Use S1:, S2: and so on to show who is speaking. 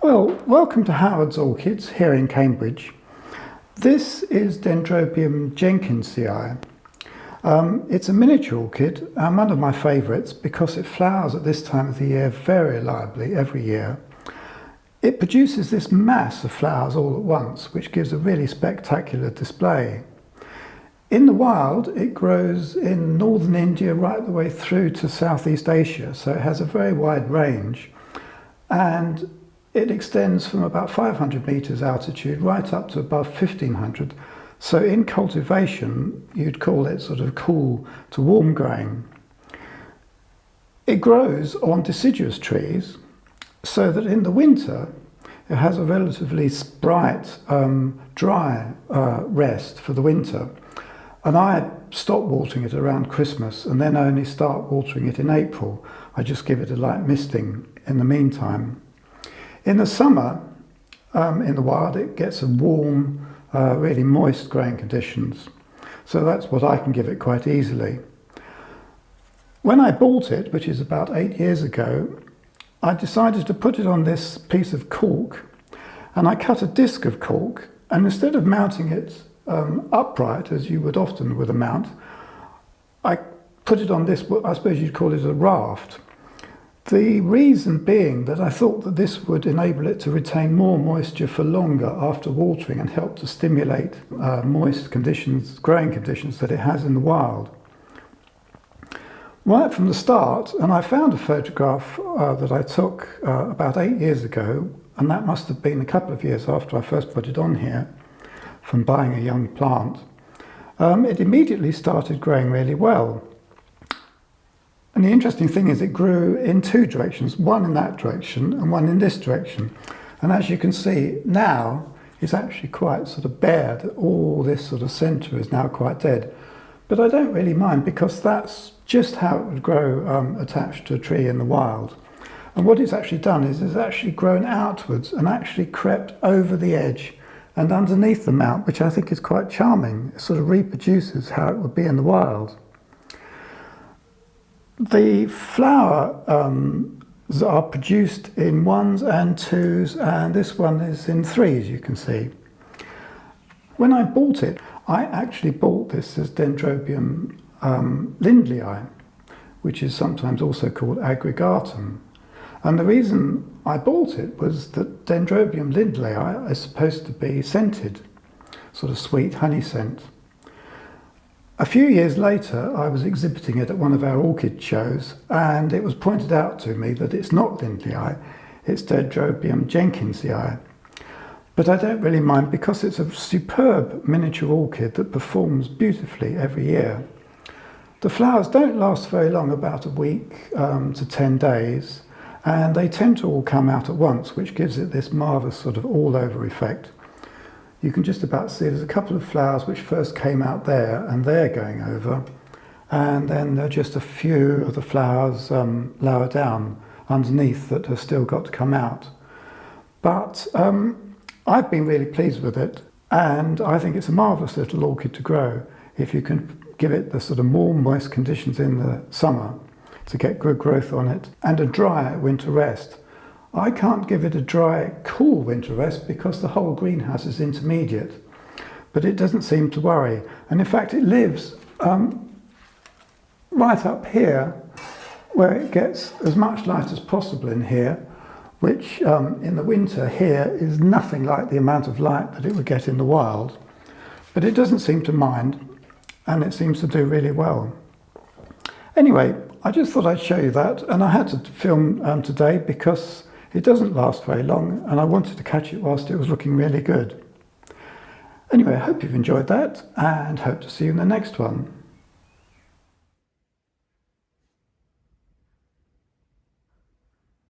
S1: Well, welcome to Howard's Orchids here in Cambridge. This is Dendrobium jenkinsii. It's a miniature orchid and one of my favourites because it flowers at this time of the year very reliably every year. It produces this mass of flowers all at once, which gives a really spectacular display. In the wild, it grows in northern India right the way through to Southeast Asia, so it has a very wide range. And it extends from about 500 metres altitude right up to above 1500. So in cultivation, you'd call it sort of cool to warm growing. It grows on deciduous trees so that in the winter, it has a relatively bright, dry rest for the winter. And I stop watering it around Christmas and then only start watering it in April. I just give it a light misting in the meantime. In the summer, in the wild, it gets a warm, really moist growing conditions. So that's what I can give it quite easily. When I bought it, which is about 8 years ago, I decided to put it on this piece of cork, and I cut a disc of cork, and instead of mounting it upright, as you would often with a mount, I put it on this, I suppose you'd call it a raft. The reason being that I thought that this would enable it to retain more moisture for longer after watering and help to stimulate moist conditions, growing conditions that it has in the wild. Right from the start, and I found a photograph that I took about 8 years ago, and that must have been a couple of years after I first put it on here, from buying a young plant. It immediately started growing really well. And the interesting thing is it grew in two directions, one in that direction and one in this direction. And as you can see now, it's actually quite sort of bare. All this sort of centre is now quite dead. But I don't really mind because that's just how it would grow attached to a tree in the wild. And what it's actually done is it's actually grown outwards and actually crept over the edge and underneath the mount, which I think is quite charming. It sort of reproduces how it would be in the wild. The flowers are produced in 1s and 2s, and this one is in 3s, you can see. When I bought it, I actually bought this as Dendrobium lindleyi, which is sometimes also called aggregatum. And the reason I bought it was that Dendrobium lindleyi is supposed to be scented, sort of sweet honey scent. A few years later, I was exhibiting it at one of our orchid shows, and it was pointed out to me that it's not lindleyi, it's Dendrobium jenkinsii. But I don't really mind because it's a superb miniature orchid that performs beautifully every year. The flowers don't last very long, about a week to 10 days, and they tend to all come out at once, which gives it this marvellous sort of all-over effect. You can just about see there's a couple of flowers which first came out there and they're going over, and then there are just a few of the flowers lower down underneath that have still got to come out. But I've been really pleased with it, and I think it's a marvellous little orchid to grow if you can give it the sort of more moist conditions in the summer to get good growth on it, and a dry winter rest. I can't give it a dry, cool winter rest because the whole greenhouse is intermediate, but it doesn't seem to worry. And in fact, it lives right up here where it gets as much light as possible in here, which in the winter here is nothing like the amount of light that it would get in the wild. But it doesn't seem to mind, and it seems to do really well. Anyway, I just thought I'd show you that, and I had to film today because it doesn't last very long, and I wanted to catch it whilst it was looking really good. Anyway, I hope you've enjoyed that, and hope to see you in the next one.